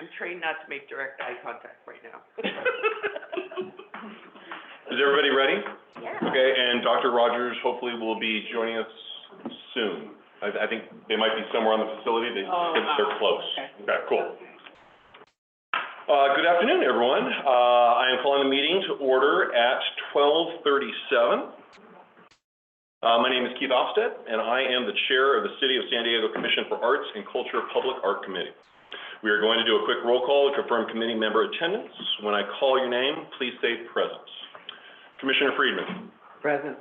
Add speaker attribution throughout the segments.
Speaker 1: I'm trained not to make direct eye contact right now.
Speaker 2: Is everybody ready?
Speaker 3: Yeah.
Speaker 2: Okay, and Dr. Rogers hopefully will be joining us soon. I think they might be somewhere on the facility. They're close. Okay, cool. Good afternoon, everyone. I am calling the meeting to order at 12:37. My name is Keith Ofsted, and I am the chair of the City of San Diego Commission for Arts and Culture Public Art Committee. We are going to do a quick roll call to confirm committee member attendance. When I call your name, please say present. Commissioner Friedman.
Speaker 1: Present.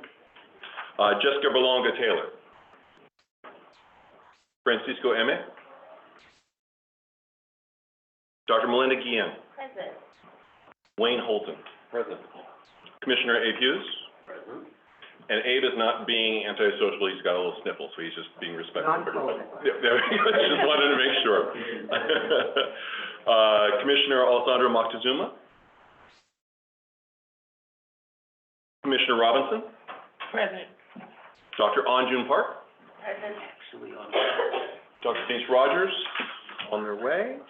Speaker 2: Jessica Berlanga-Taylor. Francisco Eme. Dr. Melinda Guillen.
Speaker 3: Present.
Speaker 2: Wayne Holton. Present. Commissioner Abe Hughes.
Speaker 1: Present.
Speaker 2: And Abe is not being antisocial, he's got a little sniffle, so he's just being respectful.
Speaker 1: Non-COVID.
Speaker 2: Yeah, just wanted to make sure. Commissioner Alessandro Moctezuma. Commissioner Robinson.
Speaker 1: Present.
Speaker 2: Dr. Anjun Park.
Speaker 3: Present.
Speaker 2: Dr. Denise Rogers, on their way.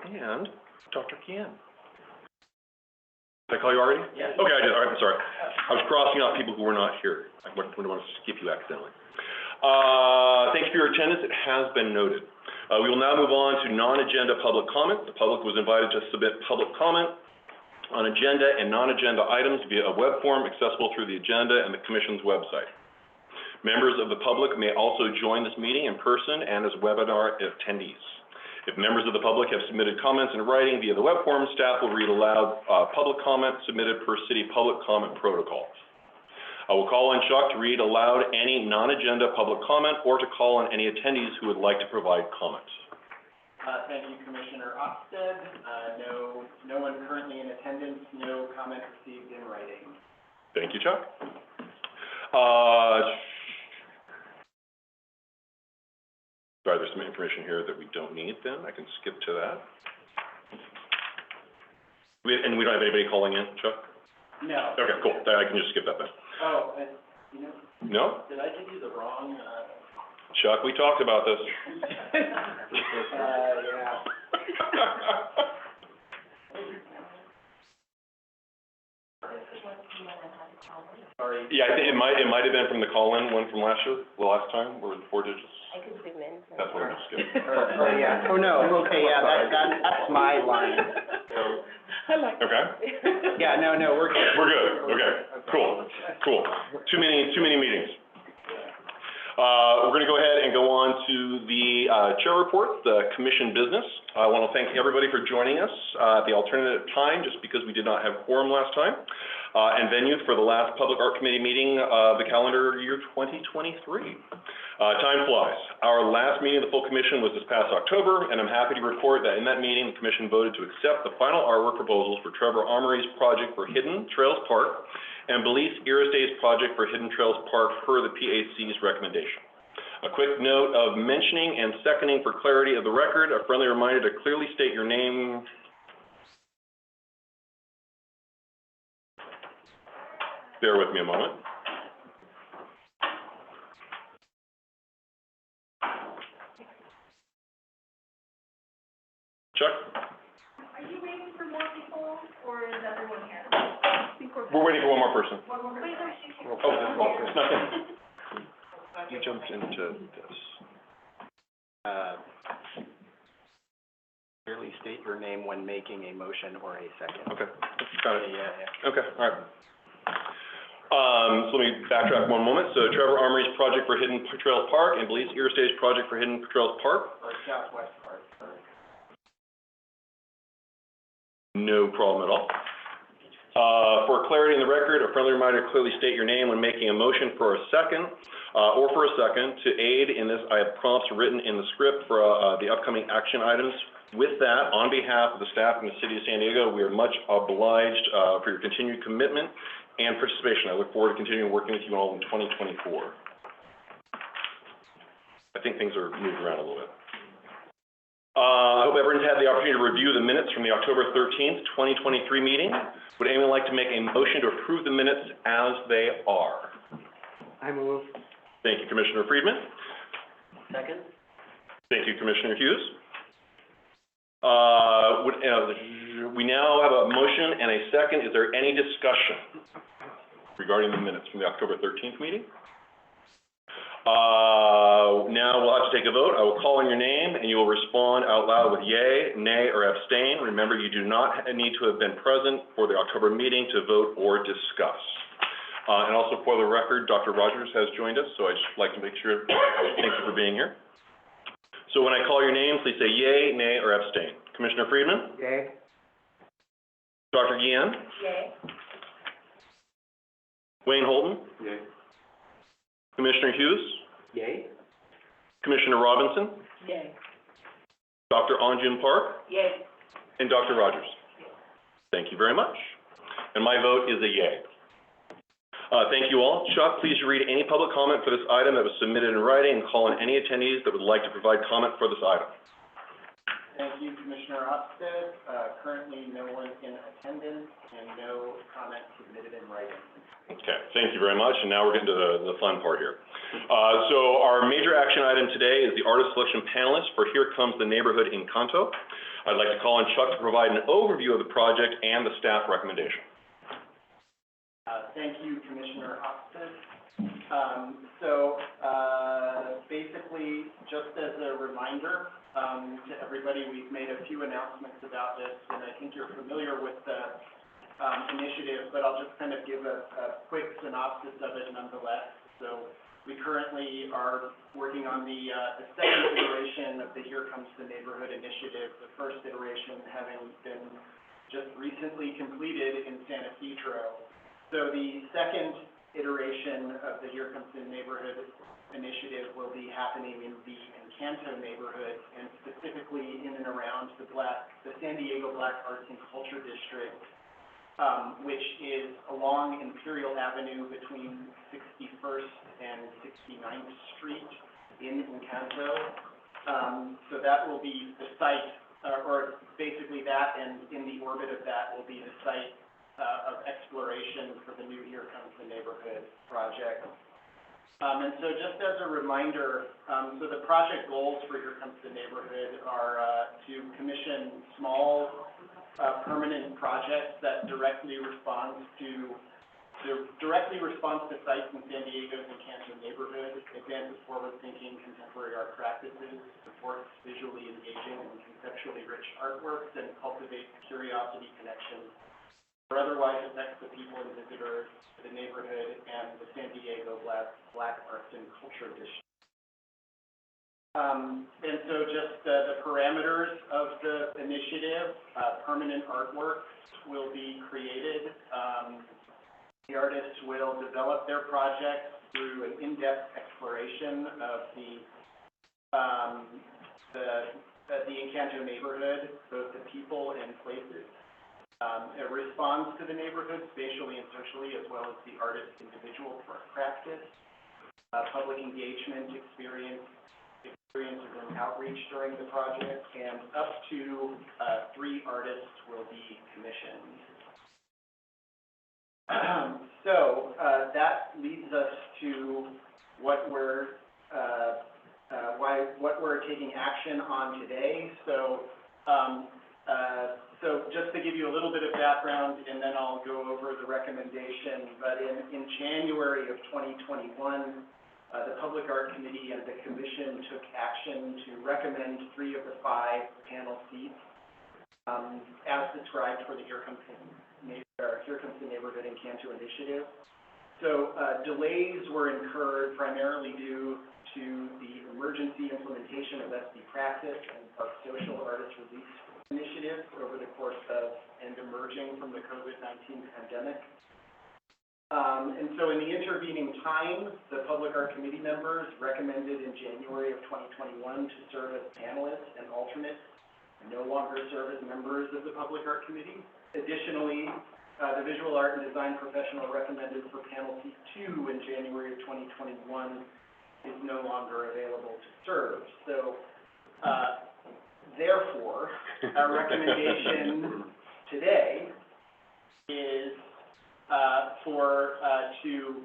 Speaker 2: And Dr. Kian. Did I call you already?
Speaker 1: Yes.
Speaker 2: Okay, I did. All right, I'm sorry. I was crossing off people who were not here. I wouldn't want to skip you accidentally. Thank you for your attendance. It has been noted. We will now move on to non-agenda public comment. The public was invited to submit public comment on agenda and non-agenda items via a web form accessible through the agenda and the Commission's website. Members of the public may also join this meeting in person and as webinar attendees. If members of the public have submitted comments in writing via the web form, staff will read aloud public comment submitted per city public comment protocol. I will call on Chuck to read aloud any non-agenda public comment or to call on any attendees who would like to provide comments.
Speaker 4: Thank you, Commissioner Ofsted. No one currently in attendance, no comment received in writing.
Speaker 2: Thank you, Chuck. Sorry, there's some information here that we don't need then. I can skip to that. And we don't have anybody calling in, Chuck?
Speaker 4: No.
Speaker 2: Okay, cool. I can just skip that then.
Speaker 4: Oh,
Speaker 2: No?
Speaker 4: did I give you the wrong,
Speaker 2: Chuck, we talked about this.
Speaker 4: yeah. Sorry.
Speaker 2: Yeah, I think it might have been from the call-in one from last year, the last time, where the 4 digits.
Speaker 3: I can zoom in.
Speaker 2: That's what I'm just skipping.
Speaker 1: Oh, yeah. Oh, no. Okay, yeah, that's my line.
Speaker 3: I like
Speaker 2: Okay.
Speaker 1: Yeah, no, we're good.
Speaker 2: We're good. Okay. Cool. Too many meetings. We're going to go ahead and go on to the chair report, the commission business. I want to thank everybody for joining us at the alternative time, just because we did not have quorum last time, and venue for the last Public Art Committee meeting of the calendar year 2023. Time flies. Our last meeting of the full commission was this past October, and I'm happy to report that in that meeting, the commission voted to accept the final artwork proposals for Trevor Armory's project for Hidden Trails Park and Belize Iristay's project for Hidden Trails Park per the PAC's recommendation. A quick note of mentioning and seconding for clarity of the record, a friendly reminder to clearly state your name. Bear with me a moment. Chuck?
Speaker 3: Are you waiting for more people, or is everyone here?
Speaker 2: We're waiting for one more person.
Speaker 3: One more person.
Speaker 2: Oh, it's nothing. You jumped into this.
Speaker 4: Clearly state your name when making a motion or a second.
Speaker 2: Okay, got it.
Speaker 4: Yeah.
Speaker 2: Okay, all right. So let me backtrack one moment. So Trevor Armory's project for Hidden Trails Park and Belize Iristay's project for Hidden Trails Park.
Speaker 4: Or Southwest Park, sorry.
Speaker 2: No problem at all. For clarity in the record, a friendly reminder to clearly state your name when making a motion for a second or for a second. To aid in this, I have prompts written in the script for the upcoming action items. With that, on behalf of the staff in the City of San Diego, we are much obliged for your continued commitment and participation. I look forward to continuing working with you all in 2024. I think things are moving around a little bit. I hope everyone's had the opportunity to review the minutes from the October 13th, 2023 meeting. Would anyone like to make a motion to approve the minutes as they are?
Speaker 1: I move.
Speaker 2: Thank you, Commissioner Friedman.
Speaker 1: Second?
Speaker 2: Thank you, Commissioner Hughes. We now have a motion and a second. Is there any discussion regarding the minutes from the October 13th meeting? Now we'll have to take a vote. I will call on your name and you will respond out loud with yay, nay, or abstain. Remember, you do not need to have been present for the October meeting to vote or discuss. And also for the record, Dr. Rogers has joined us, so I'd just like to make sure, thank you for being here. So when I call your name, please say yay, nay, or abstain. Commissioner Friedman?
Speaker 1: Yay.
Speaker 2: Dr. Guillen?
Speaker 3: Yay.
Speaker 2: Wayne Holton?
Speaker 1: Yay.
Speaker 2: Commissioner Hughes?
Speaker 1: Yay.
Speaker 2: Commissioner Robinson?
Speaker 3: Yay.
Speaker 2: Dr. Anjun Park?
Speaker 3: Yay.
Speaker 2: And Dr. Rogers? Thank you very much. And my vote is a yay. Thank you all. Chuck, please read any public comment for this item that was submitted in writing and call on any attendees that would like to provide comment for this item.
Speaker 4: Thank you, Commissioner Ofsted. Currently, no one in attendance and no comment submitted in writing.
Speaker 2: Okay, thank you very much. And now we're getting to the fun part here. So our major action item today is the artist selection panelist for Here Comes the Neighborhood Encanto. I'd like to call on Chuck to provide an overview of the project and the staff recommendation.
Speaker 4: Thank you, Commissioner Ofsted. Basically, just as a reminder to everybody, we've made a few announcements about this, and I think you're familiar with the initiative, but I'll just kind of give a quick synopsis of it nonetheless. So we currently are working on the second iteration of the Here Comes the Neighborhood initiative, the first iteration having been just recently completed in San Isidro. So the second iteration of the Here Comes the Neighborhood initiative will be happening in the Encanto neighborhood, and specifically in and around the San Diego Black Arts and Culture District, which is along Imperial Avenue between 61st and 69th Street in Encanto. So that will be the site, or basically that, and in the orbit of that will be the site of exploration for the new Here Comes the Neighborhood project. And so just as a reminder, so the project goals for Here Comes the Neighborhood are to commission small permanent projects that directly responds to sites in San Diego's Encanto neighborhood, advances forward-thinking contemporary art practices, supports visually engaging and conceptually rich artworks, and cultivates curiosity connections, or otherwise affects the people and visitors to the neighborhood and the San Diego Black Arts and Culture District. And so just the parameters of the initiative, permanent artworks will be created. The artists will develop their projects through an in-depth exploration of the Encanto neighborhood, both the people and places. It responds to the neighborhood spatially and socially, as well as the artist's individual practice, public engagement experiences and outreach during the project, and up to 3 artists will be commissioned. So that leads us to what we're taking action on today. So just to give you a little bit of background, and then I'll go over the recommendation. But in January of 2021, the Public Art Committee and the Commission took action to recommend 3 of the 5 panel seats as described for the Here Comes the Neighborhood Encanto initiative. So delays were incurred primarily due to the emergency implementation of best practice and Park Social Artist Release Initiative over the course of and emerging from the COVID-19 pandemic. And so in the intervening time, the Public Art Committee members recommended in January of 2021 to serve as panelists and alternates, and no longer serve as members of the Public Art Committee. Additionally, the Visual Art and Design Professional recommended for panel seat 2 in January of 2021 is no longer available to serve. So, therefore, our recommendation today is to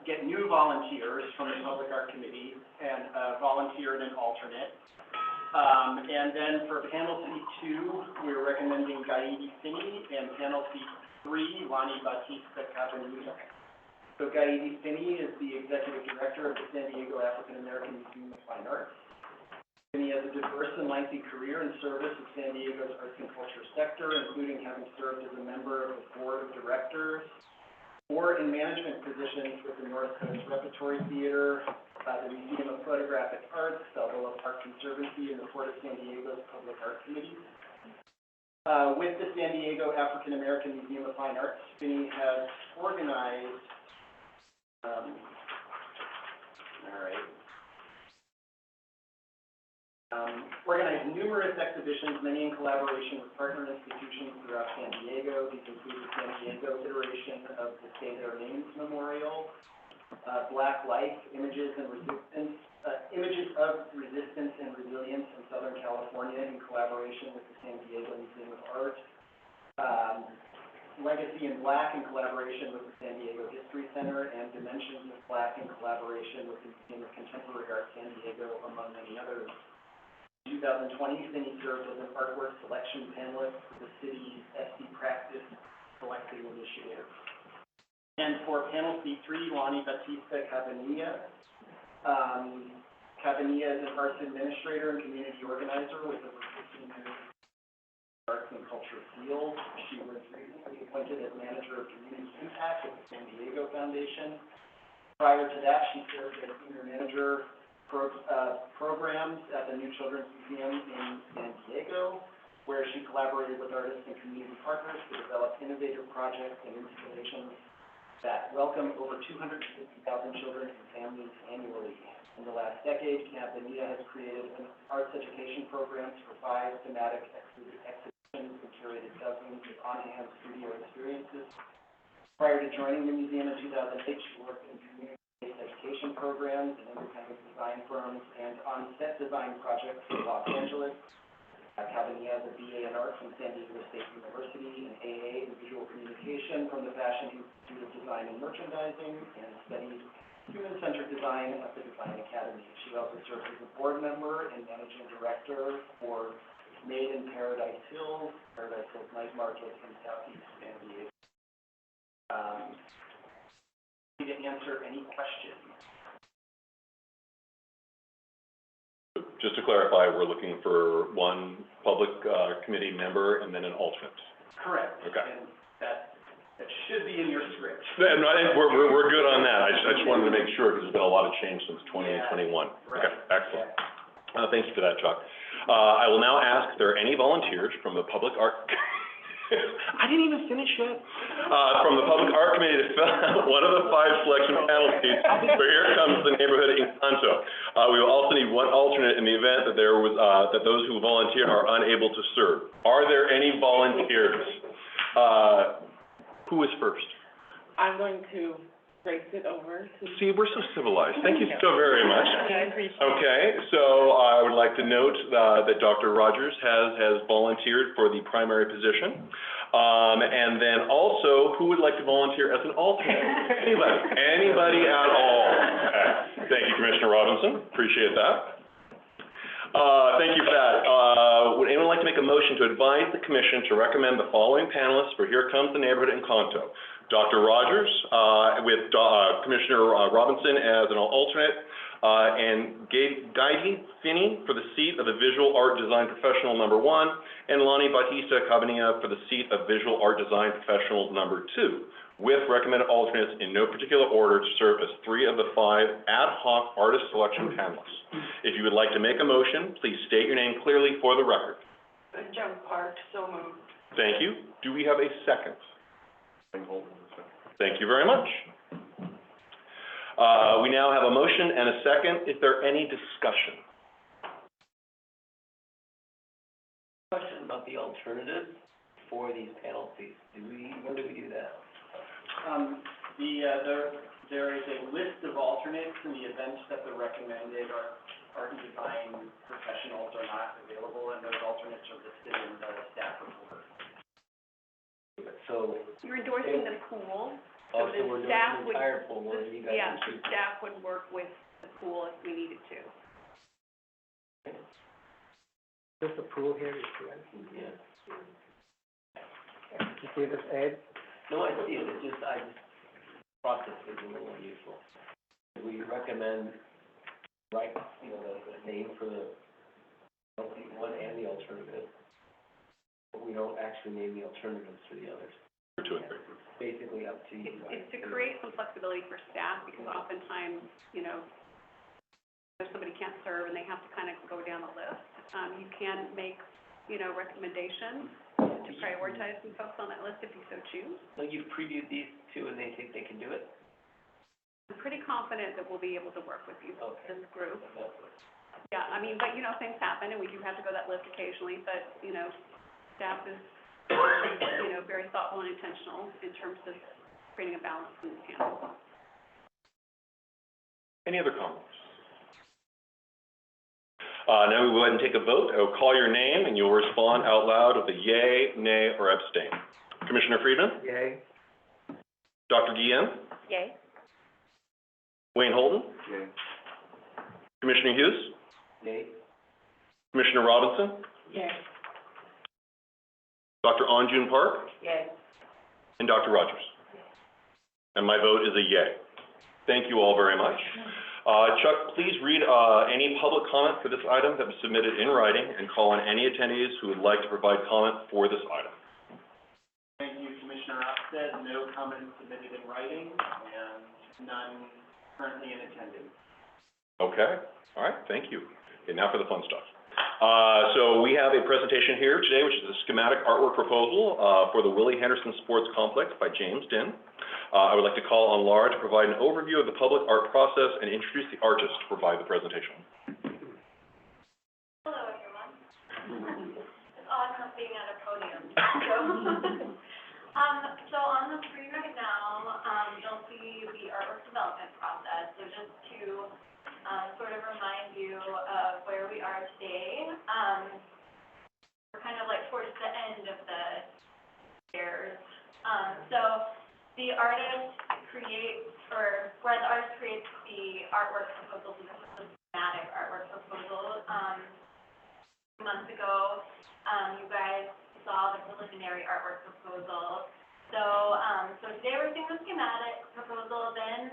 Speaker 4: get new volunteers from the Public Art Committee and a volunteer and an alternate. And then for panel C2, we're recommending Gaidi Finney, and panel C3, Lonnie Batista Cabanilla. So Gaidi Finney is the executive director of the San Diego African American Museum of Fine Arts. Finney has a diverse and lengthy career in service of San Diego's arts and culture sector, including having served as a member of the board of directors or in management positions with the North Coast Repertory Theater, the Museum of Photographic Arts, Balboa Park Conservancy, and the Port of San Diego's Public Art Committee. With the San Diego African American Museum of Fine Arts, Finney has organized organized numerous exhibitions, many in collaboration with partner institutions throughout San Diego. These include the San Diego iteration of the Say Their Names Memorial, Black Life, Images of Resistance and Resilience in Southern California in collaboration with the San Diego Museum of Art, Legacy in Black in collaboration with the San Diego History Center, and Dimensions of Black in collaboration with the Museum of Contemporary Art San Diego, among many others. In 2020, Finney served as an artwork selection panelist for the city's SD Practice Collecting Initiative. And for panel C3, Lonnie Batista Cabanilla. Cabanilla is an arts administrator and community organizer with over 15 years of arts and culture field. She was recently appointed as manager of community impact at the San Diego Foundation. Prior to that, she served as senior manager programs at the New Children's Museum in San Diego, where she collaborated with artists and community partners to develop innovative projects and installations that welcome over 250,000 children and families annually. In the last decade, Cabanilla has created arts education programs for 5 thematic exhibitions and curated dozens of on-hand studio experiences. Prior to joining the museum in 2008, she worked in community-based education programs and independent design firms and on-set design projects in Los Angeles. Cabanilla has a BA in Art from San Diego State University, an AA in Visual Communication from the Fashion Institute of Design and Merchandising, and studied human-centered design at the Design Academy. She also serves as a board member and managing director for Made in Paradise Hills Night Market in Southeast San Diego. To answer any questions.
Speaker 2: Just to clarify, we're looking for one public committee member and then an alternate.
Speaker 4: Correct.
Speaker 2: Okay.
Speaker 4: And that should be in your script.
Speaker 2: No, I think we're good on that. I just wanted to make sure because there's been a lot of change since 2021.
Speaker 4: Right.
Speaker 2: Okay, excellent. Thank you for that, Chuck. I will now ask if there are any volunteers from the public art. I didn't even finish yet. From the Public Art Committee to fill out one of the 5 selection panel seats for Here Comes the Neighborhood Encanto. We will also need one alternate in the event that that those who volunteer are unable to serve. Are there any volunteers? Who is first?
Speaker 5: I'm going to grace it over to.
Speaker 2: See, we're so civilized. Thank you so very much.
Speaker 5: I appreciate it.
Speaker 2: Okay, so I would like to note that Dr. Rogers has volunteered for the primary position. And then also, who would like to volunteer as an alternate? Anybody at all? Okay. Thank you, Commissioner Robinson. Appreciate that. Thank you for that. Would anyone like to make a motion to advise the commission to recommend the following panelists for Here Comes the Neighborhood Encanto? Dr. Rogers, with Commissioner Robinson as an alternate, and Gaidi Finney for the seat of the Visual Art Design Professional #1, and Lonnie Batista Cabanilla for the seat of Visual Art Design Professional #2, with recommended alternates in no particular order to serve as 3 of the 5 ad hoc artist selection panelists. If you would like to make a motion, please state your name clearly for the record.
Speaker 5: Joan Park, so moved.
Speaker 2: Thank you. Do we have a second? Thank you very much. We now have a motion and a second. Is there any discussion?
Speaker 1: Question about the alternative for these panel seats. When do we do that?
Speaker 4: There is a list of alternates in the event that the recommended art and design professionals are not available, and those alternates are listed in the staff report.
Speaker 3: So. You're endorsing the pool, so
Speaker 1: Also, we're
Speaker 3: the
Speaker 1: doing
Speaker 3: staff
Speaker 1: the
Speaker 3: would,
Speaker 1: entire pool, where you guys
Speaker 3: yeah,
Speaker 1: can
Speaker 3: the
Speaker 1: choose.
Speaker 3: staff would work with the pool if we needed to.
Speaker 6: There's a pool here, you see it?
Speaker 1: Yeah.
Speaker 6: You see this, Ed?
Speaker 1: No, I see it, process is a little unusual. We recommend, right, the name for the one and the alternative, but we don't actually name the alternatives for the others.
Speaker 2: For 2 and 3.
Speaker 1: It's basically up to you guys.
Speaker 3: It's to create some flexibility for staff, because oftentimes, if somebody can't serve and they have to kind of go down the list, you can make, recommendations to prioritize some folks on that list if you so choose.
Speaker 1: So you've previewed these two and they think they can do it?
Speaker 3: I'm pretty confident that we'll be able to work with you,
Speaker 1: Okay.
Speaker 3: this group.
Speaker 1: That's
Speaker 3: Yeah, but things happen, and we do have to go that list occasionally, but, staff is, very thoughtful and intentional in terms of creating a balance in the panel.
Speaker 2: Any other comments? Now we will go ahead and take a vote. I will call your name, and you'll respond out loud with a yay, nay, or abstain. Commissioner Friedman?
Speaker 6: Yay?
Speaker 2: Dr. Guillen?
Speaker 3: Yay.
Speaker 2: Wayne Holden?
Speaker 6: Yay.
Speaker 2: Commissioner Hughes?
Speaker 1: Nate?
Speaker 2: Commissioner Robinson?
Speaker 5: Yay.
Speaker 2: Dr. Anjun Park?
Speaker 5: Yay.
Speaker 2: And Dr. Rogers? And my vote is a yay. Thank you all very much. Chuck, please read any public comment for this item that was submitted in writing and call on any attendees who would like to provide comment for this item.
Speaker 4: Thank you, Commissioner Ofsted. No comments submitted in writing and none currently in attendance.
Speaker 2: Okay, all right, thank you. Okay, now for the fun stuff. So we have a presentation here today, which is a schematic artwork proposal for the Willie Henderson Sports Complex by James Dinn. I would like to call on Laura to provide an overview of the public art process and introduce the artist to provide the presentation.
Speaker 3: Hello, everyone. It's awesome being at a podium. So on the screen right now, you'll see the artwork development process. So just to sort of remind you of where we are today, we're kind of like towards the end of the years. So the artist creates, or where the artist creates the artwork proposal, this is the schematic artwork proposal. A few months ago, you guys saw the preliminary artwork proposal. So today we're seeing the schematic proposal. Then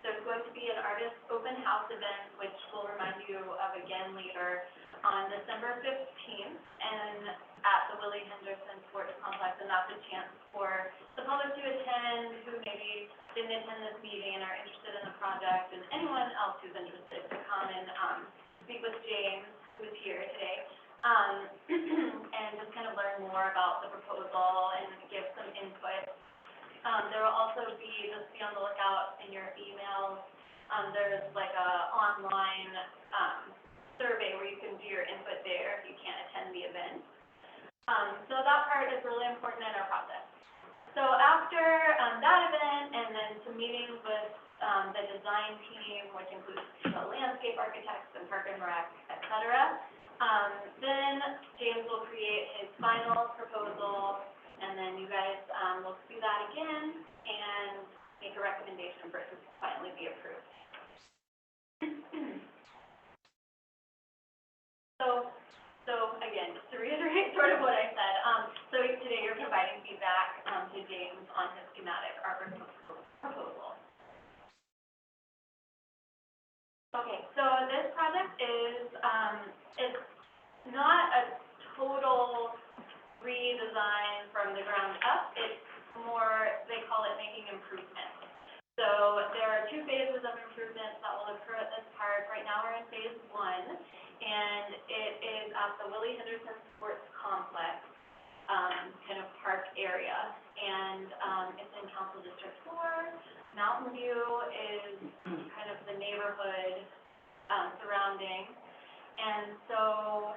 Speaker 3: there's going to be an artist open house event, which we'll remind you of again later on December 15th, and at the Willie Henderson Sports Complex, and that's a chance for the public to attend who maybe didn't attend this meeting and are interested in the project, and anyone else who's interested to come and speak with James, who's here today. And just kind of learn more about the proposal and give some input. There will also be, just be on the lookout in your emails, there's like a online survey where you can do your input there if you can't attend the event. So that part is really important in our process. So after that event and then some meetings with the design team, which includes the landscape architects and Park and Rec, et cetera, then James will create his final proposal, and then you guys will see that again and make a recommendation for it to finally be approved. So again, just to reiterate sort of what I said, so today you're providing feedback to James on his schematic artwork proposal. Okay, so this project is it's not a total redesign from the ground up. It's more, they call it making improvements. So there are two phases of improvements that will occur at this park. Right now we're in phase 1, and it is at the Willie Henderson Sports Complex, kind of park area. And it's in Council District 4. Mountain View is kind of the neighborhood surrounding. And so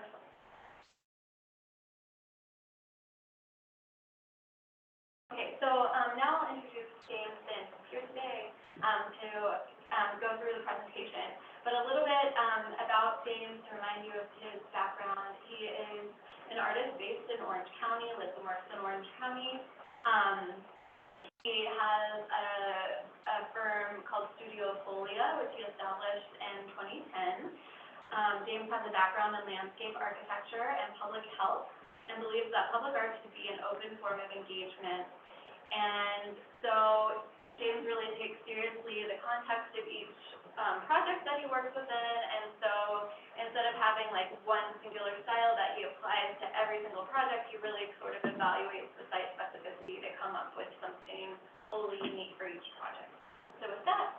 Speaker 3: now I'll introduce James Dinn here today to go through the presentation. But a little bit about James to remind you of his background. He is an artist based in Orange County, lives and works in Orange County. He has a firm called Studio Folia, which he established in 2010. James has a background in landscape architecture and public health, and believes that public art should be an open form of engagement. And so James really takes seriously the context of each project that he works within, and so instead of having like one singular style that he applies to every single project, he really sort of evaluates the site specificity to come up with something wholly unique for each project. So with that,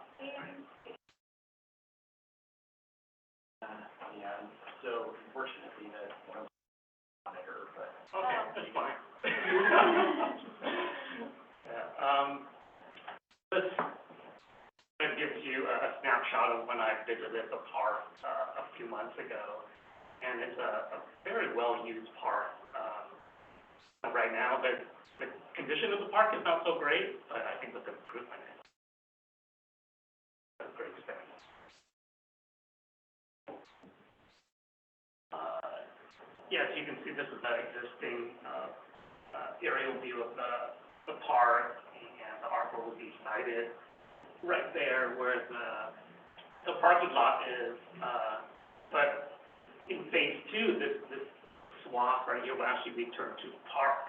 Speaker 4: Yeah, so unfortunately, that one monitor, but.
Speaker 3: Okay,
Speaker 4: that's fine.
Speaker 7: This kind of gives you a snapshot of when I visited the park a few months ago, and it's a very well-used park. Right now, the condition of the park is not so great, but I think with the improvement, it's a great experience. Yes, you can see this is the existing aerial view of the park, and the artwork will be sited right there where the parking lot is. But in phase two, this swath right here will actually be turned to the park.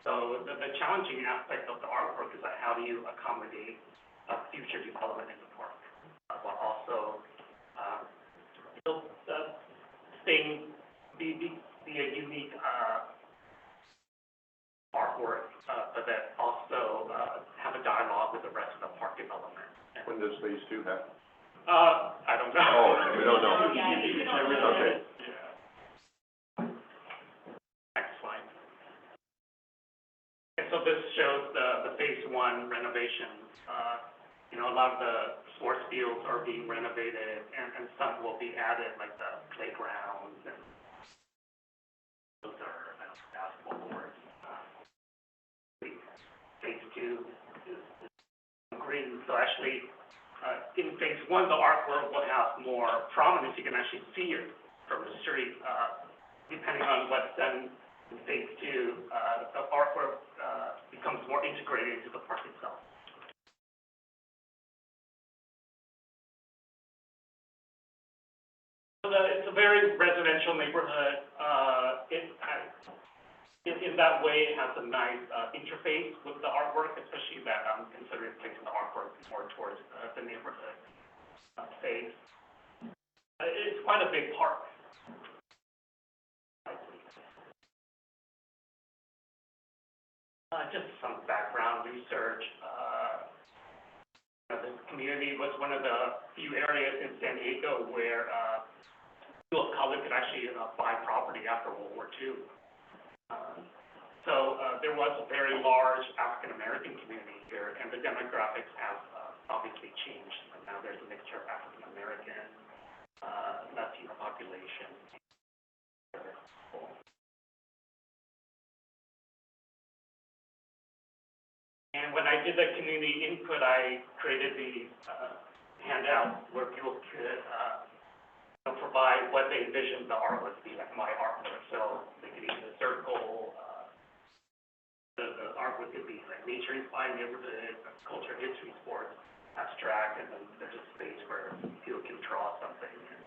Speaker 7: So the challenging aspect of the artwork is that how do you accommodate future development in the park, while also still be a unique artwork, but that also have a dialogue with the rest of the park development.
Speaker 2: When does phase two happen?
Speaker 7: I don't know.
Speaker 2: Oh, we don't know. Okay.
Speaker 7: Next slide. And so this shows the phase one renovations. A lot of the sports fields are being renovated, and some will be added, like the playgrounds, and those are basketball courts. Phase two is green, so actually, in phase one, the artwork will have more prominence. You can actually see it from the street. Depending on what's done in phase two, the artwork becomes more integrated into the park itself. So it's a very residential neighborhood. In that way, it has a nice interface with the artwork, especially that I'm considering placing the artwork more towards the neighborhood space. It's quite a big park. Just some background research. This community was one of the few areas in San Diego where people of color could actually buy property after World War II. So there was a very large African American community here, and the demographics have obviously changed. Now there's a mixture of African American, Latino population. And when I did the community input, I created these handouts where people could provide what they envisioned the artwork to be, like my artwork. So they could either circle, the artwork could be like nature-inspired neighborhood, culture, history, sports, abstract, and then there's a space where people can draw something. And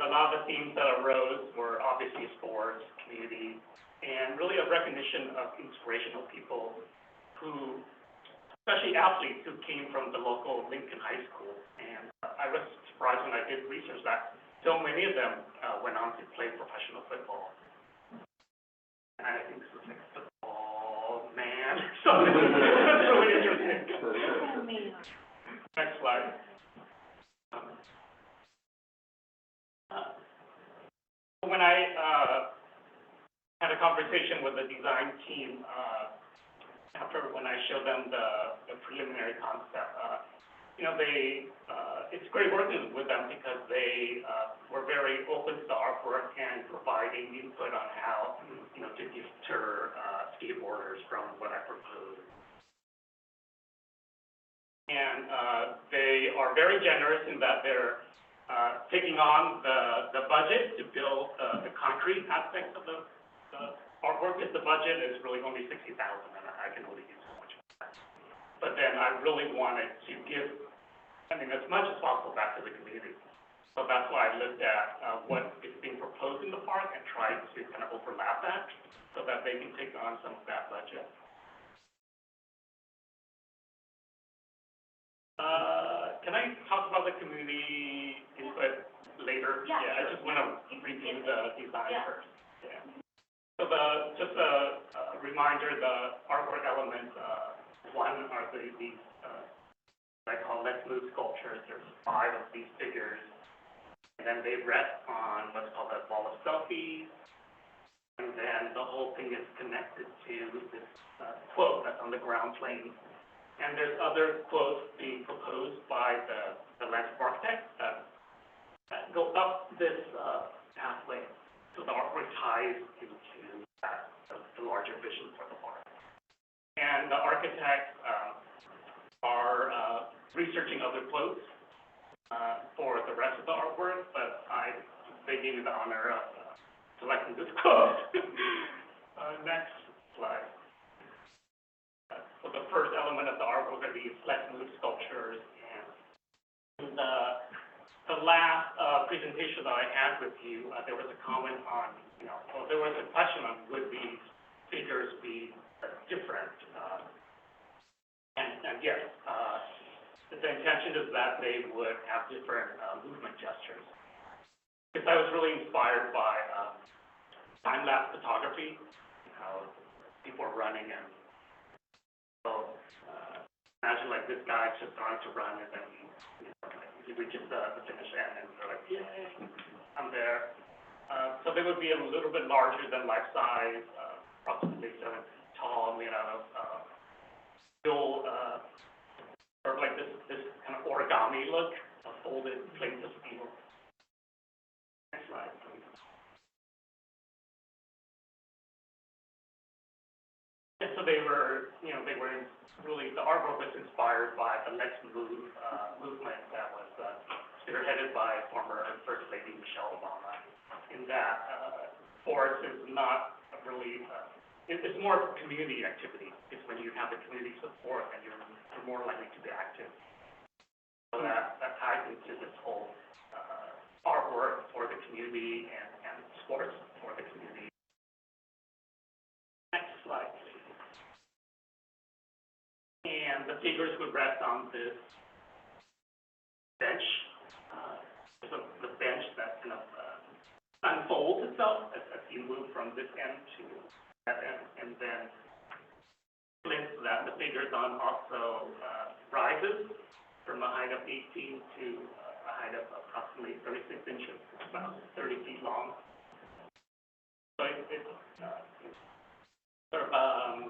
Speaker 7: a lot of the themes that arose were obviously sports, community, and really a recognition of inspirational people who, especially athletes who came from the local Lincoln High School. And I was surprised when I did research that so many of them went on to play professional football. And I think this was like football, man. So that's really interesting. Next slide. When I had a conversation with the design team when I showed them the preliminary concept, it's great working with them because they were very open to the artwork and providing input on how, to deter skateboarders from what I proposed. And they are very generous in that they're taking on the budget to build the concrete aspects of the artwork. If the budget is really only $60,000, and I can only use so much of that. But then I really wanted to give, as much as possible back to the community. So that's why I looked at, what is being proposed in the park and tried to kind of overlap that, so that they can take on some of that budget. Can I talk about the community input later?
Speaker 3: Yeah,
Speaker 7: I
Speaker 3: sure.
Speaker 7: just wanna review the design
Speaker 3: Yeah.
Speaker 7: first. Yeah. So just a reminder, the artwork elements, one are these, I call Let's Move sculptures. There's 5 of these figures. And then they rest on what's called a wall of selfies. And then the whole thing is connected to this, quote that's on the ground plane. And there's other quotes being proposed by the landscape architect that go up this, pathway. So the artwork ties into that, the larger vision for the park. And the architects, are, researching other quotes, for the rest of the artwork, but they gave me the honor of, selecting this quote. Next slide. So the first element of the artwork are these Let's Move sculptures, and the last, presentation that I had with you, there was a comment on, there was a question on would these figures be different, and yes, the intention is that they would have different, movement gestures. Because I was really inspired by, time-lapse photography, how people are running and, so, imagine like this guy just starting to run and then, he reaches the finish end and they're like, yay, I'm there. So they would be a little bit larger than life size, approximately 7 feet tall, made out of, steel, sort of like this kind of origami look, folded plates of steel. Next slide, please. And so they were really, the artwork was inspired by the Let's Move, movement that was, spearheaded by former First Lady Michelle Obama. In that, sports is not really, it's more of a community activity. It's when you have the community support and you're more likely to be active. So that ties into this whole, artwork for the community and sports for the community. Next slide, please. And the figures would rest on this bench. So the bench that kind of, unfolds itself as you move from this end to that end, and then links that the figures on also, rises from a height of 18 to a height of approximately 36 inches, about 30 feet long. So it sort of,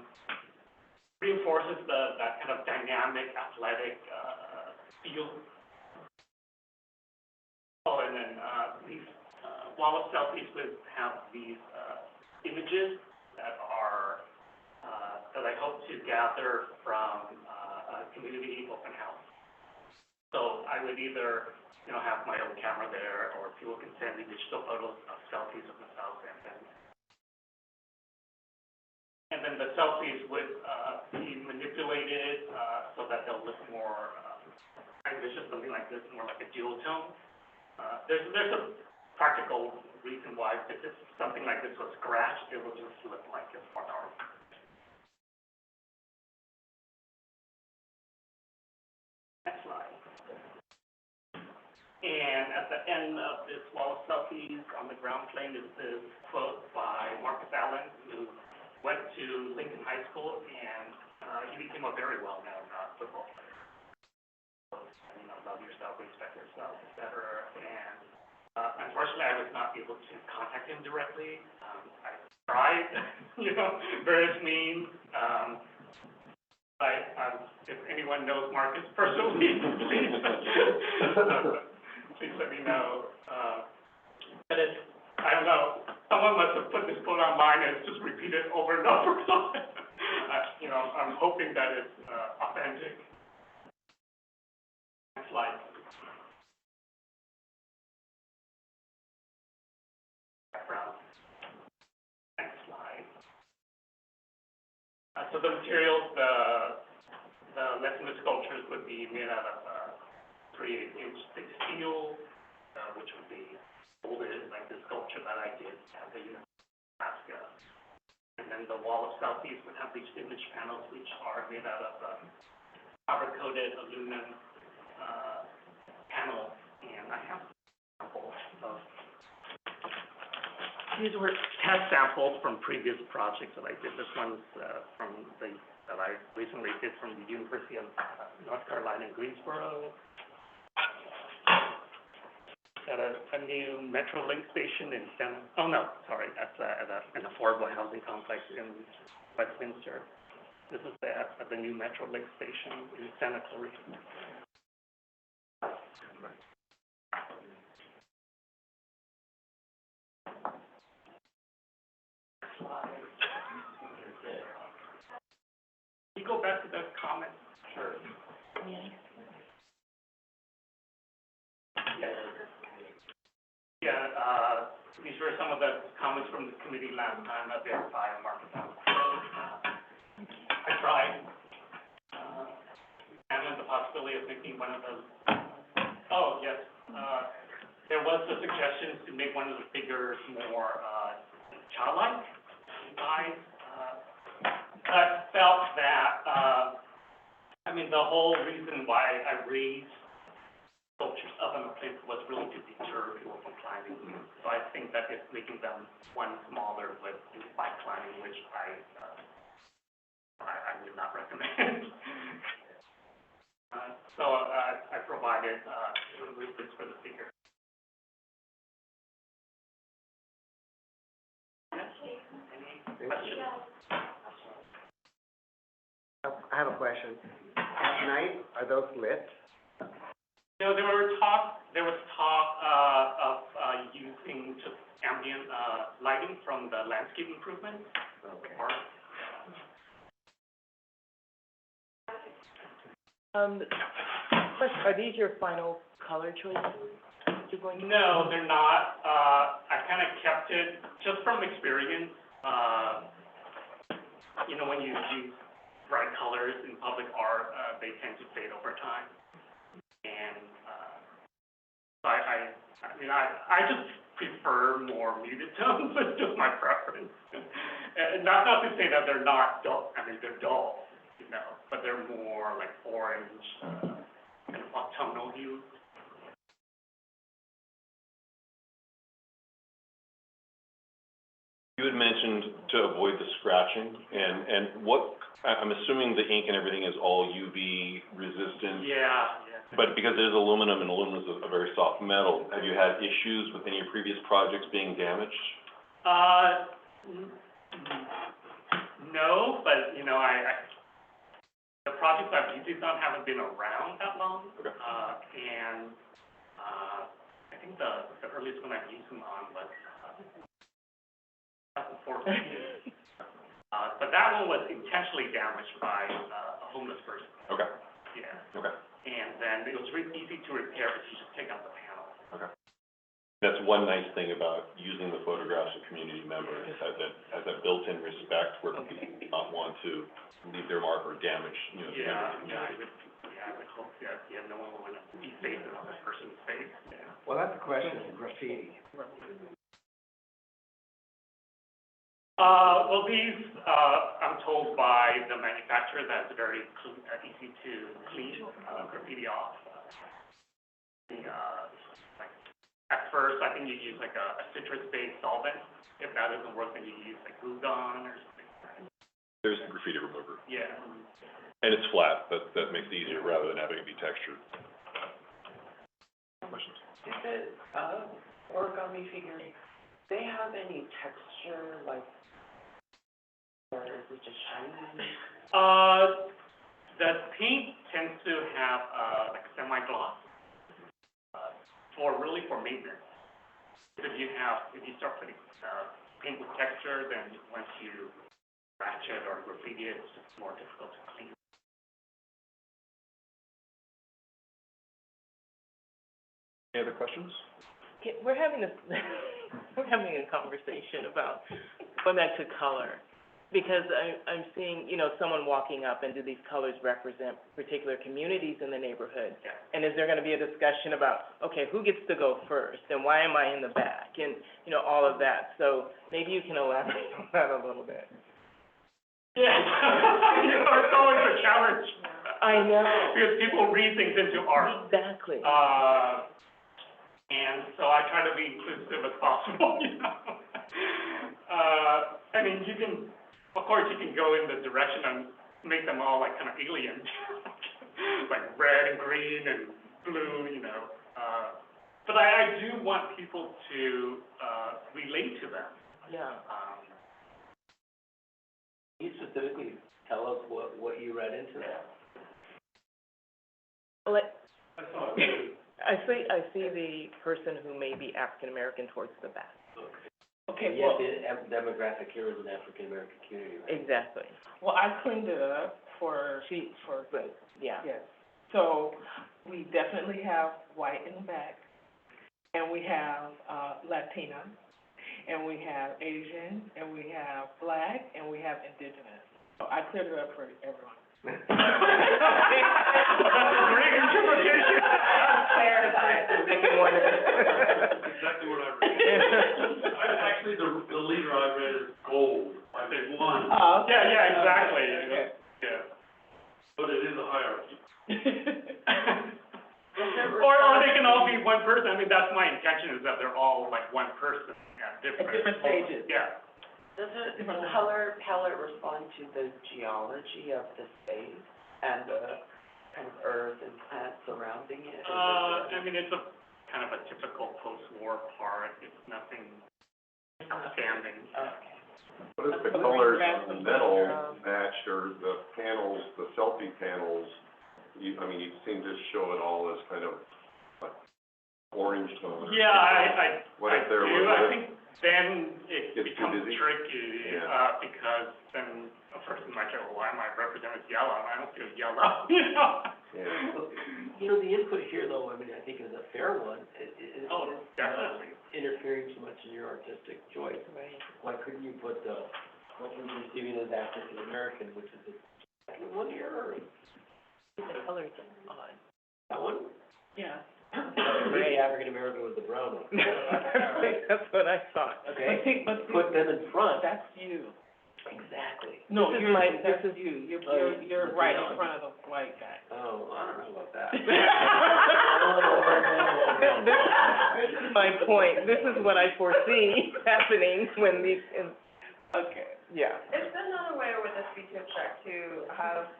Speaker 7: reinforces that kind of dynamic, athletic, feel. Oh, and then, these, wall of selfies would have these, images that are, that I hope to gather from, a community open house. So I would either, have my own camera there, or people can send me digital photos of selfies of themselves, and then the selfies would, be manipulated, so that they'll look more, I envision something like this, more like a dual tone. There's a practical reason why, if it's something like this was scratched, it will just look like it's part art. Next slide. And at the end of this wall of selfies on the ground plane is this quote by Marcus Allen, who went to Lincoln High School, and, he became a very well-known, football player. Love yourself, respect yourself, et cetera. And, unfortunately, I was not able to contact him directly. I tried, various means. If anyone knows Marcus personally, please, please let me know. But I don't know, someone must have put this quote online and it's just repeated over and over. So, I'm hoping that it's, authentic. Next slide. Background. Next slide. So the materials, the Let's Move sculptures would be made out of, 3/8-inch thick steel, which would be molded, like the sculpture that I did at the University of Alaska. And then the wall of Southeast would have these image panels, which are made out of powder-coated aluminum panels. And I have samples of, these were test samples from previous projects that I did. This one's that I recently did from the University of North Carolina in Greensboro. At a new Metrolink station in that's an affordable housing complex in Westminster. This is at the new Metrolink station in Santa Clarita. Can you go back to the comment? Sure. These were some of the comments from the committee last time about verify and market down. I tried, examined the possibility of making one of those. Oh, yes, there was a suggestion to make one of the figures more, childlike size. I felt that, the whole reason why I raised sculptures up on the plinth was really to deter people from climbing. So I think that it's making them one smaller with by climbing, which I would not recommend. I provided reasons for the figure. Yes? Any questions?
Speaker 6: I have a question. At night, are those lit?
Speaker 7: No, there was talk of using just ambient lighting from the landscape improvement.
Speaker 6: Okay.
Speaker 5: Are these your final color choices? You're going to?
Speaker 7: No, they're not. I kind of kept it just from experience. When you use bright colors in public art, they tend to fade over time. And I just prefer more muted tones. It's just my preference. And not to say that they're not dull. They're dull, but they're more like orange, kind of autumnal hues.
Speaker 2: You had mentioned to avoid the scratching, and what, I'm assuming the ink and everything is all UV resistant.
Speaker 7: Yeah.
Speaker 2: But because it is aluminum, and aluminum is a very soft metal, have you had issues with any of your previous projects being damaged? No, but, the projects I've used these on haven't been around that long. Okay.
Speaker 7: And, I think the earliest one I've used them on was, 2014. But that one was intentionally damaged by a homeless person.
Speaker 2: Okay.
Speaker 7: Yeah.
Speaker 2: Okay.
Speaker 7: And then it was really easy to repair if you just take out the panel.
Speaker 2: Okay. That's one nice thing about using the photographs of community members, has that built-in respect where people do not want to leave their mark or damage, the member of the community.
Speaker 7: I would hope that, no one would want to be safe in another person's face, yeah.
Speaker 6: Well, that's a question of graffiti.
Speaker 7: Well, these, I'm told by the manufacturer that it's very clean, easy to clean, graffiti off. At first, I think you use like a citrus-based solvent. If that doesn't work, then you use like Glue Gun or something.
Speaker 2: There's a graffiti remover.
Speaker 7: Yeah.
Speaker 2: And it's flat, that makes it easier rather than having it be textured. Questions?
Speaker 5: Is it, origami figure, they have any texture, like, or is it just shiny?
Speaker 7: The paint tends to have, like semi-gloss, for maintenance. If you start putting, paint with texture, then once you scratch it or graffiti it, it's just more difficult to clean.
Speaker 2: Any other questions?
Speaker 5: We're having a conversation about going back to color. Because I'm seeing, someone walking up and do these colors represent particular communities in the neighborhood?
Speaker 7: Yeah.
Speaker 5: And is there gonna be a discussion about, okay, who gets to go first, and why am I in the back, and, all of that? So maybe you can elaborate on that a little bit.
Speaker 7: Yeah. It's always a challenge.
Speaker 5: I know.
Speaker 7: Because people read things into art.
Speaker 5: Exactly.
Speaker 7: And so I try to be inclusive as possible, I mean, of course, you can go in the direction and make them all like kind of alien, like red and green and blue, But I do want people to, relate to them.
Speaker 5: Yeah.
Speaker 1: Can you specifically tell us what you read into that?
Speaker 5: Like,
Speaker 7: I saw it.
Speaker 5: I see the person who may be African American towards the back.
Speaker 1: Okay, well. Yet the demographic here is an African American community, right?
Speaker 5: Exactly.
Speaker 8: Well, I cleaned it up for,
Speaker 5: But, yeah.
Speaker 8: yes. So, we definitely have white in the back, and we have, Latina, and we have Asian, and we have Black, and we have Indigenous. So I cleared it up for everyone.
Speaker 7: Great interpretation.
Speaker 5: Second one.
Speaker 9: Exactly what I read. Actually, the leader I read is gold, like they won,
Speaker 8: Oh, okay.
Speaker 7: Yeah, exactly.
Speaker 8: Okay.
Speaker 7: Yeah.
Speaker 9: but it is a hierarchy.
Speaker 7: Or they can all be one person. I mean, that's my intention, is that they're all like one person at
Speaker 8: At different stages.
Speaker 7: Yeah.
Speaker 5: Does the color palette respond to the geology of the space and the kind of earth and plants surrounding it?
Speaker 7: I mean, it's a kind of a typical post-war park. It's nothing outstanding.
Speaker 5: Okay.
Speaker 10: What if the colors on the metal match, or the panels, the selfie panels, you seem to show it all as kind of like orange tone.
Speaker 7: Yeah, I
Speaker 10: What if there
Speaker 7: do.
Speaker 10: were-
Speaker 7: I think then it
Speaker 10: Gets too
Speaker 7: becomes
Speaker 10: busy?
Speaker 7: tricky,
Speaker 10: Yeah.
Speaker 7: because then a person might say, well, why am I represented as yellow? I don't feel yellow,
Speaker 10: Yeah.
Speaker 1: The input here, though, I think is a fair one. It's
Speaker 7: Oh, definitely.
Speaker 1: interfering too much in your artistic choice.
Speaker 5: Right.
Speaker 1: Why couldn't you put what you're receiving as African American, which is the second one here, or
Speaker 5: The colors are odd.
Speaker 1: that one?
Speaker 8: Yeah.
Speaker 1: Maybe African American was the brown one.
Speaker 5: That's what I thought.
Speaker 1: Okay,
Speaker 8: But
Speaker 1: put them in front.
Speaker 8: that's you.
Speaker 1: Exactly.
Speaker 8: No,
Speaker 5: This is
Speaker 8: you're,
Speaker 5: my-
Speaker 8: that's
Speaker 5: this is-
Speaker 8: you.
Speaker 1: Oh,
Speaker 8: You're
Speaker 1: the
Speaker 8: right
Speaker 1: brown.
Speaker 8: in front of the white guy.
Speaker 1: Oh, I don't know about that.
Speaker 5: This is my point. This is what I foresee happening when these,
Speaker 8: Okay.
Speaker 5: yeah.
Speaker 11: Is there another way with this feature chart to have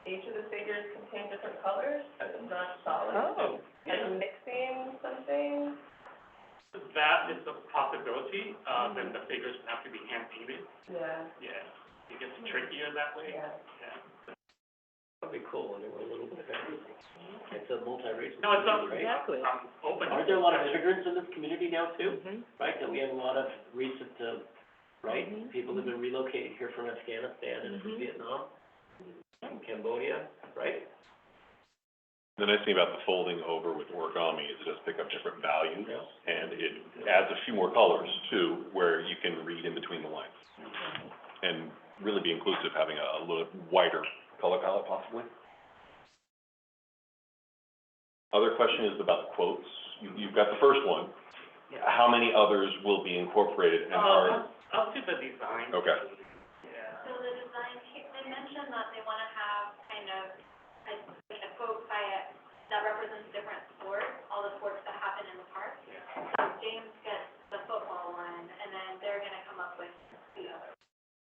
Speaker 11: each of the figures contain different colors, not solid?
Speaker 5: Oh.
Speaker 11: And mixing something?
Speaker 7: That is a possibility, then the figures would have to be hand-painted.
Speaker 11: Yeah,
Speaker 7: Yeah, it gets trickier that way.
Speaker 11: yeah.
Speaker 7: Yeah.
Speaker 1: That'd be cool, and it were a little bit of everything. It's a multi-racial
Speaker 7: No, it's
Speaker 1: community, right?
Speaker 5: Exactly.
Speaker 7: Open.
Speaker 1: Aren't there a lot of immigrants in this community now, too?
Speaker 5: Mhm.
Speaker 1: Right, that we have a lot of recent, right?
Speaker 5: Mhm.
Speaker 1: People have been relocated here from Afghanistan and from
Speaker 5: Mhm.
Speaker 1: Vietnam, from Cambodia, right?
Speaker 2: The nice thing about the folding over with origami is it does pick up different values,
Speaker 1: Yeah.
Speaker 2: and it adds a few more colors too, where you can read in between the lines. And really be inclusive, having a little wider color palette possibly. Other question is about the quotes. You've got the first one.
Speaker 7: Yeah.
Speaker 2: How many others will be incorporated and are,
Speaker 7: I'll do the design.
Speaker 2: okay.
Speaker 7: Yeah.
Speaker 3: So the design, they mentioned that they wanna have kind of a quote that represents different sports, all the sports that happen in the park. So James gets the football one, and then they're gonna come up with the other.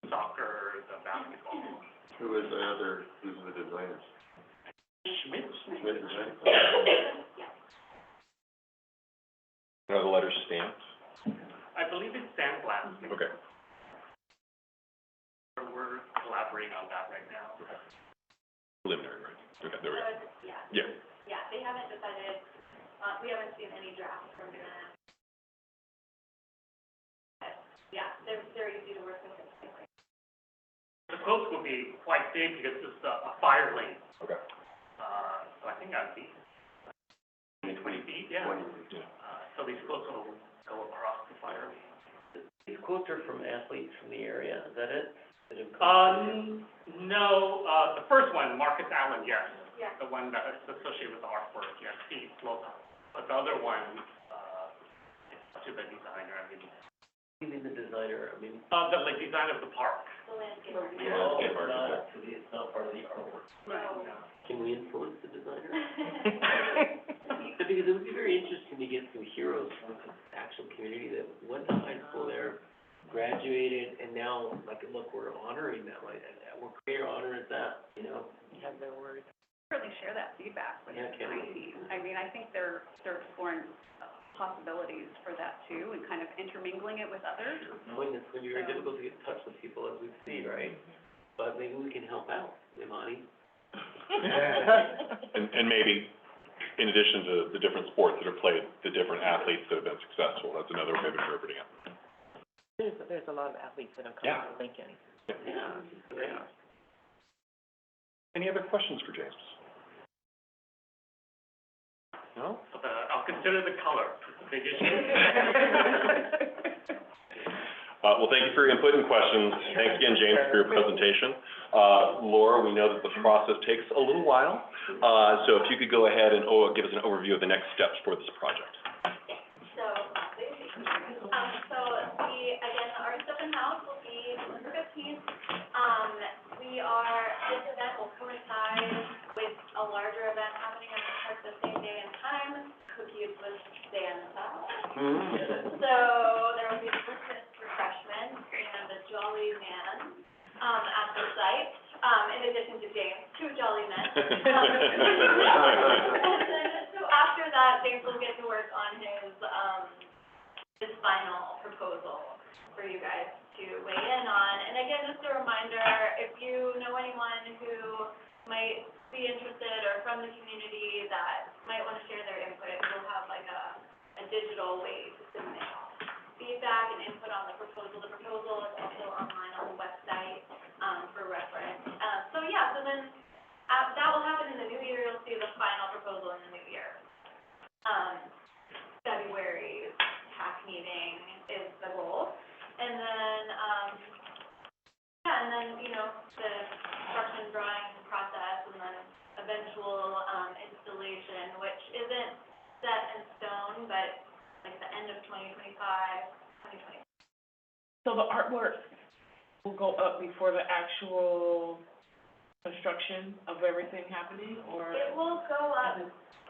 Speaker 7: Soccer, the basketball.
Speaker 10: Who's the designers?
Speaker 7: Schmidt?
Speaker 10: Schmidt Design?
Speaker 3: Yeah.
Speaker 2: Are the letters stamped?
Speaker 7: I believe it's sandblasting.
Speaker 2: Okay.
Speaker 7: We're collaborating on that right now.
Speaker 2: Preliminary, right? Okay, there we go.
Speaker 3: Yeah.
Speaker 2: Yeah.
Speaker 3: Yeah, they haven't decided, we haven't seen any drafts from them. But, yeah, they're easy to work with.
Speaker 7: The quotes will be quite big because it's a fire lane.
Speaker 2: Okay.
Speaker 7: So I think that'd be 20 feet, yeah.
Speaker 2: Yeah.
Speaker 7: So these quotes will go across the fire lane.
Speaker 1: These quotes are from athletes from the area, is that it?
Speaker 7: No, the first one, Marcus Allen, yes.
Speaker 3: Yeah.
Speaker 7: The one that is associated with the artwork, yes, he's local. But the other one, it's to the designer, I mean,
Speaker 1: Even the designer, I mean,
Speaker 7: the design of the park.
Speaker 3: The landscape.
Speaker 1: well, it's not part of the artwork.
Speaker 3: No.
Speaker 1: Can we influence the designer? Because it would be very interesting to get some heroes from the actual community that went to high school there, graduated, and now, like, look, we're honoring them, like, we're creating honor at that, you know?
Speaker 5: Have their word.
Speaker 12: Certainly share that feedback with
Speaker 1: Yeah,
Speaker 12: the
Speaker 1: can we?
Speaker 12: team. I mean, I think they're exploring possibilities for that too, and kind of intermingling it with others.
Speaker 1: Knowing it's gonna be very difficult to get in touch with people, as we see, right? But maybe we can help out, Imani.
Speaker 2: And maybe, in addition to the different sports that are played, the different athletes that have been successful, that's another way of interpreting it.
Speaker 5: There's a lot of athletes that have come
Speaker 2: Yeah.
Speaker 5: to Lincoln.
Speaker 1: Yeah.
Speaker 2: Any other questions for James? No?
Speaker 7: I'll consider the color, it's a big issue.
Speaker 2: Well, thank you for your input and questions. Thanks again, James, for your presentation. Laura, we know that the process takes a little while, so if you could go ahead and give us an overview of the next steps for this project.
Speaker 3: So, again, the Artist Open House will be December 15th. This event will coincide with a larger event happening at the park the same day and time, Cookies with Santa. So, there will be Christmas refreshments and a Jolly Man, at the site, in addition to James, 2 Jolly Men. And then, so after that, James will get to work on his final proposal for you guys to weigh in on. And again, just a reminder, if you know anyone who might be interested or from the community that might want to share their input, we'll have like a digital way to submit feedback and input on the proposal. The proposal is also online on the website, for reference. So then, that will happen in the new year. You'll see the final proposal in the new year. February TAC meeting is the goal. And then, you know, the construction drawing process and then eventual, installation, which isn't set in stone, but like the end of 2025, 2020.
Speaker 8: So the artwork will go up before the actual construction of everything happening, or?
Speaker 3: It will go up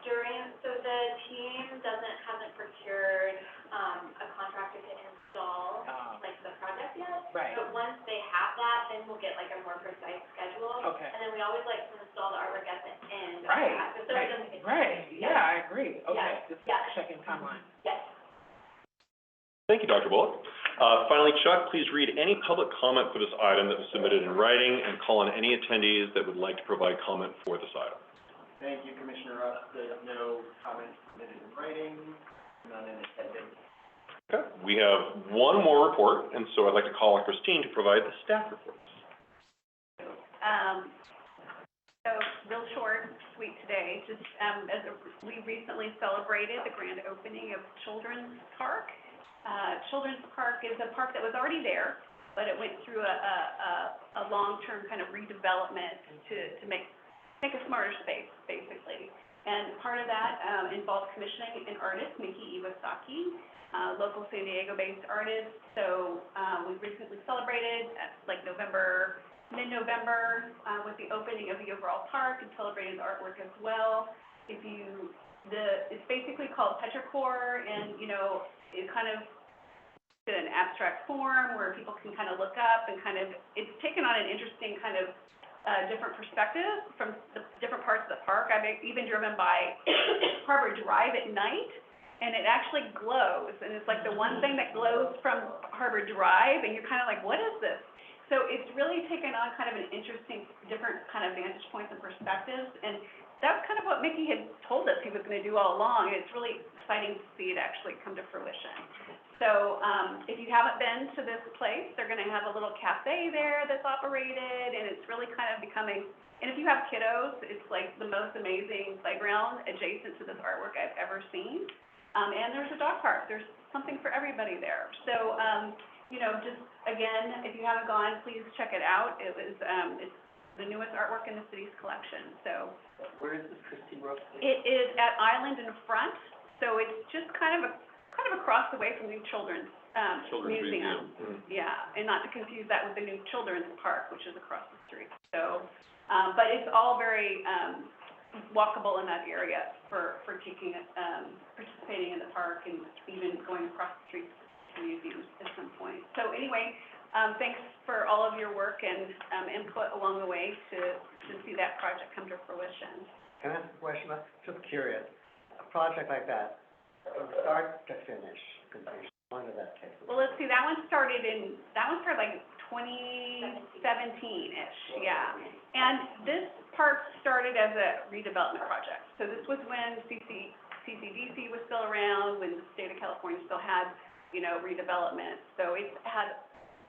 Speaker 3: so the team hasn't procured, a contractor to install, like, the project yet.
Speaker 8: Right.
Speaker 3: But once they have that, then we'll get like a more precise schedule.
Speaker 8: Okay.
Speaker 3: And then we always like to install the artwork at the end of
Speaker 8: Right,
Speaker 3: that, so it doesn't get.
Speaker 8: right, yeah, I agree, okay,
Speaker 3: Yeah,
Speaker 8: just
Speaker 3: yeah.
Speaker 8: checking timeline.
Speaker 3: Yes.
Speaker 2: Thank you, Dr. Bullock. Finally, Chuck, please read any public comment for this item that was submitted in writing and call on any attendees that would like to provide comment for this item.
Speaker 4: Thank you, Commissioner Russ. There's no comments submitted in writing, none in attendance.
Speaker 2: Okay, we have one more report, and so I'd like to call on Christine to provide the staff reports.
Speaker 12: So real short, sweet today, just, we recently celebrated the grand opening of Children's Park. Children's Park is a park that was already there, but it went through a long-term kind of redevelopment to make a smarter space, basically. And part of that, involved commissioning an artist, Miki Iwasaki, local San Diego-based artist. So, we recently celebrated at like mid-November, with the opening of the overall park and celebrated the artwork as well. It's basically called Petrichor, and, you know, it kind of in an abstract form where people can kind of look up and it's taken on an interesting kind of different perspective from the different parts of the park. I've even driven by Harbor Drive at night, and it actually glows, and it's like the one thing that glows from Harbor Drive, and you're kind of like, what is this? So it's really taken on kind of an interesting, different kind of vantage points and perspectives, and that's kind of what Mickey had told us he was going to do all along, and it's really exciting to see it actually come to fruition. So, if you haven't been to this place, they're gonna have a little cafe there that's operated, and it's really kind of becoming, and if you have kiddos, it's like the most amazing playground adjacent to this artwork I've ever seen. And there's a dog park, there's something for everybody there. So, you know, just, again, if you haven't gone, please check it out. It was, it's the newest artwork in the city's collection, so.
Speaker 1: Where is this Christie Brooks?
Speaker 12: It is at Island in Front, so it's just kind of across the way from the Children's, Museum. Yeah, and not to confuse that with the new Children's Park, which is across the street. So, but it's all very, walkable in that area for taking, participating in the park and even going across the street to museums at some point. So anyway, thanks for all of your work and, input along the way to see that project come to fruition.
Speaker 6: Can I ask a question? I'm just curious. A project like that, from start to finish, completion, how long did that take?
Speaker 12: Well, let's see, that one started like 2017-ish, yeah. And this park started as a redevelopment project. So this was when CCDC was still around, when the state of California still had, you know, redevelopment. So it had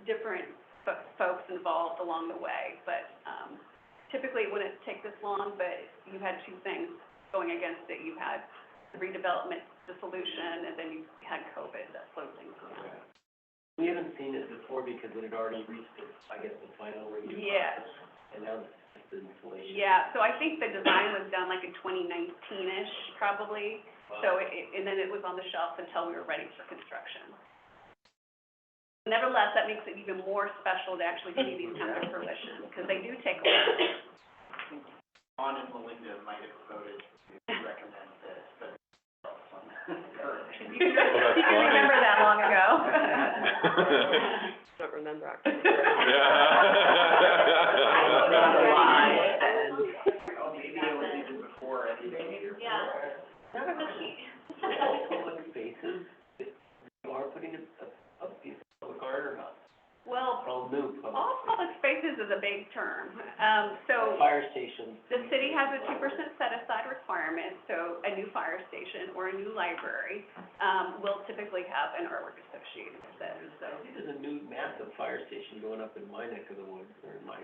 Speaker 12: different folks involved along the way. But, typically it wouldn't take this long, but you had two things going against it. You had the redevelopment dissolution, and then you had COVID that slowed things down.
Speaker 1: We haven't seen it before because it had already reached its, I guess, the final review
Speaker 12: Yes.
Speaker 1: process. And now it's just the installation.
Speaker 12: Yeah, so I think the design was done like in 2019-ish, probably. So and then it was on the shelf until we were ready for construction. Nevertheless, that makes it even more special to actually see these come to fruition, because they do take a while.
Speaker 4: Ron and Melinda might have voted to recommend this, but
Speaker 12: You can remember that long ago.
Speaker 11: Don't remember.
Speaker 2: Yeah.
Speaker 4: oh, maybe it was even before anything.
Speaker 3: Yeah.
Speaker 1: Public spaces, you are putting a piece of public art or not?
Speaker 12: Well,
Speaker 1: All new public.
Speaker 12: all public spaces is a big term. So
Speaker 1: Fire stations.
Speaker 12: the city has a 2% set-aside requirement, so a new fire station or a new library, will typically have an artwork associated with it, so.
Speaker 1: There's a new massive fire station going up in my neck of the woods, or in my.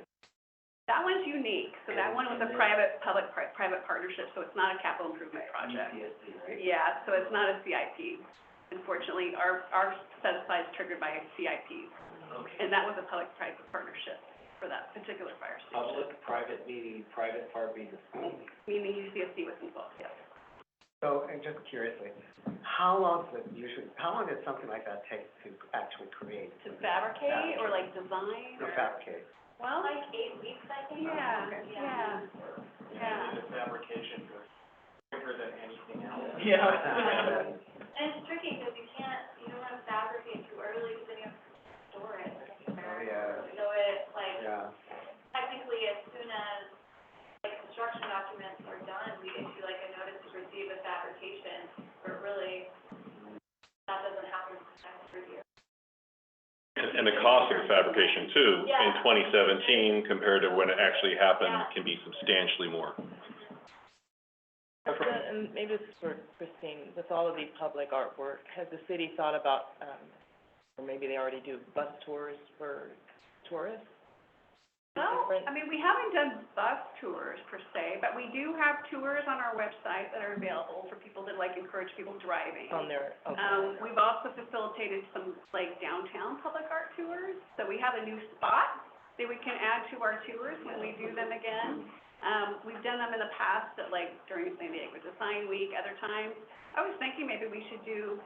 Speaker 12: That one's unique, so that one was a private partnership, so it's not a capital improvement project.
Speaker 1: UPSC, right?
Speaker 12: Yeah, so it's not a CIP. Unfortunately, our set-aside is triggered by a CIP,
Speaker 1: Okay.
Speaker 12: and that was a public-private partnership for that particular fire station.
Speaker 1: Private meaning, private part being the school.
Speaker 12: Meaning UCSD was involved, yes.
Speaker 6: So, and just curiously, how long does something like that take to actually create?
Speaker 12: To fabricate or like design
Speaker 6: To
Speaker 12: or?
Speaker 6: fabricate?
Speaker 12: Well,
Speaker 3: Like 8 weeks, I think.
Speaker 12: yeah.
Speaker 4: The fabrication goes quicker than anything else.
Speaker 8: Yeah.
Speaker 3: And it's tricky because you don't want to fabricate too early because then you have to store it.
Speaker 6: Oh, yeah.
Speaker 3: So it, like,
Speaker 6: Yeah.
Speaker 3: technically, as soon as, like, construction documents are done, we issue, like, a notice to proceed with fabrication, but really, that doesn't happen until next review.
Speaker 2: And the cost of the fabrication too, in
Speaker 3: Yeah.
Speaker 2: 2017 compared to when it actually happened,
Speaker 3: Yeah.
Speaker 2: can be substantially more.
Speaker 11: And maybe this is for Christine, with all of the public artwork, has the city thought about, or maybe they already do, bus tours for tourists?
Speaker 12: No,
Speaker 11: Different?
Speaker 12: I mean, we haven't done bus tours per se, but we do have tours on our website that are available for people that like encourage people driving.
Speaker 11: On their, okay.
Speaker 12: We've also facilitated some like downtown public art tours, so we have a new spot that we can add to our tours when we do them again. We've done them in the past at like during San Diego Design Week, other times. I was thinking maybe we should do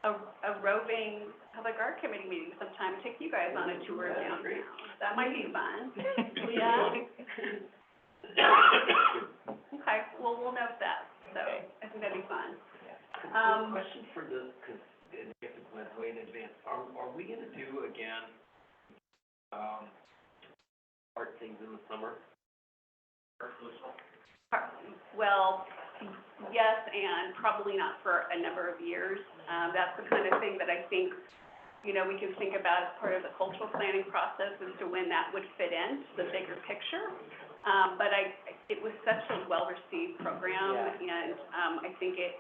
Speaker 12: a roving public art committee meeting sometime, and take you guys on a tour downtown. That might be fun. Yeah. Okay, well, we'll note that, so I think that'd be fun.
Speaker 1: Question for the, because we have to plan way in advance. Are we gonna do again, art things in the summer?
Speaker 12: Well, yes, and probably not for a number of years. That's the kind of thing that I think, you know, we can think about as part of the cultural planning process as to when that would fit in, the bigger picture. But it was such a well-received program, and, I think it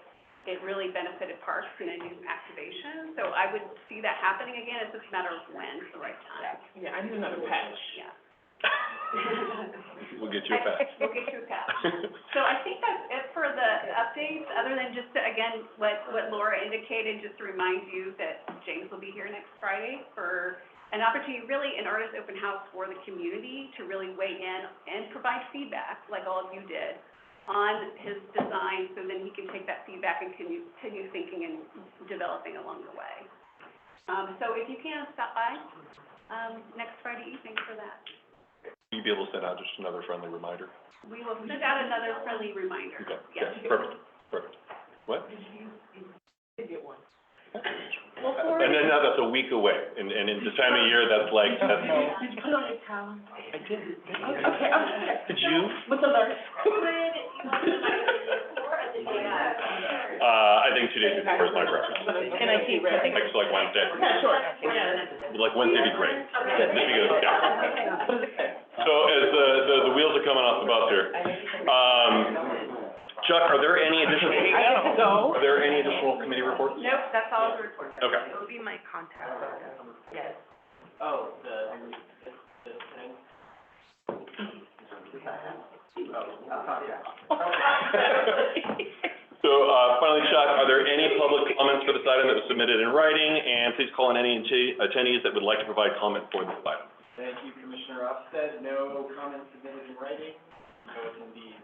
Speaker 12: really benefited parks and a new activation. So I would see that happening again, it's just a matter of when, the right time.
Speaker 8: Yeah, I need another patch.
Speaker 12: Yeah.
Speaker 2: We'll get you a patch.
Speaker 12: We'll get you a patch. So I think that's it for the update updates, other than just to, again, what Laura indicated, just to remind you that James will be here next Friday for an opportunity, really an artist open house for the community to really weigh in and provide feedback, like all of you did, on his design, so then he can take that feedback and continue thinking and developing along the way. So if you can, stop by, next Friday evening for that.
Speaker 2: Will you be able to send out just another friendly reminder?
Speaker 12: We will send out another friendly reminder.
Speaker 2: Okay,
Speaker 12: Yes.
Speaker 2: yeah, perfect. What?
Speaker 8: Get one.
Speaker 2: And then now that's a week away, and in the time of year, that's like, that's.
Speaker 5: Did you put on your calendar?
Speaker 2: I did.
Speaker 5: Okay, okay.
Speaker 2: Did you?
Speaker 5: With alert.
Speaker 2: I think 2 days before is my preference.
Speaker 11: Can I keep, I think.
Speaker 2: Like Wednesday.
Speaker 11: Sure.
Speaker 2: Like Wednesday would be great. Just because, yeah. So as the wheels are coming off the bus here, Chuck, are there any additional, are there any additional committee reports?
Speaker 12: Nope, that's all the reports.
Speaker 2: Okay.
Speaker 5: It would be my contact. Yes.
Speaker 4: Oh, the thing?
Speaker 2: So, finally, Chuck, are there any public comments for this item that was submitted in writing? And please call on any attendees that would like to provide comment for this item.
Speaker 4: Thank you, Commissioner Ofsted. No comments submitted in writing, no attendees.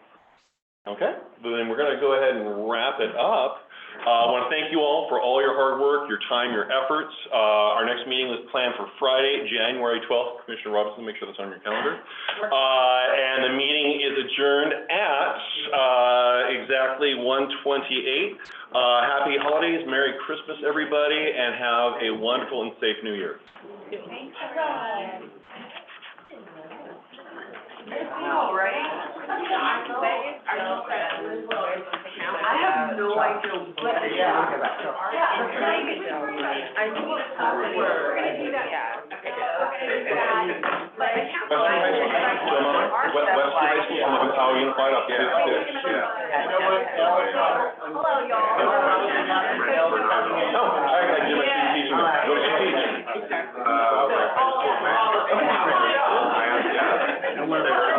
Speaker 2: Okay, then we're gonna go ahead and wrap it up. I wanna thank you all for all your hard work, your time, your efforts. Our next meeting is planned for Friday, January 12th. Commissioner Robinson, make sure that's on your calendar. And the meeting is adjourned at, exactly 1:28. Happy holidays, Merry Christmas, everybody, and have a wonderful and safe New Year.
Speaker 12: Thanks, everyone. All right.
Speaker 5: I have no idea what to do.
Speaker 12: I know what we're gonna do that.
Speaker 11: Yeah.
Speaker 12: But
Speaker 2: Webster High School, Ohio Unified, up there.
Speaker 4: You know what?
Speaker 12: hello, y'all.
Speaker 2: Oh, I did my CDT, go to CDT.
Speaker 10: And where they were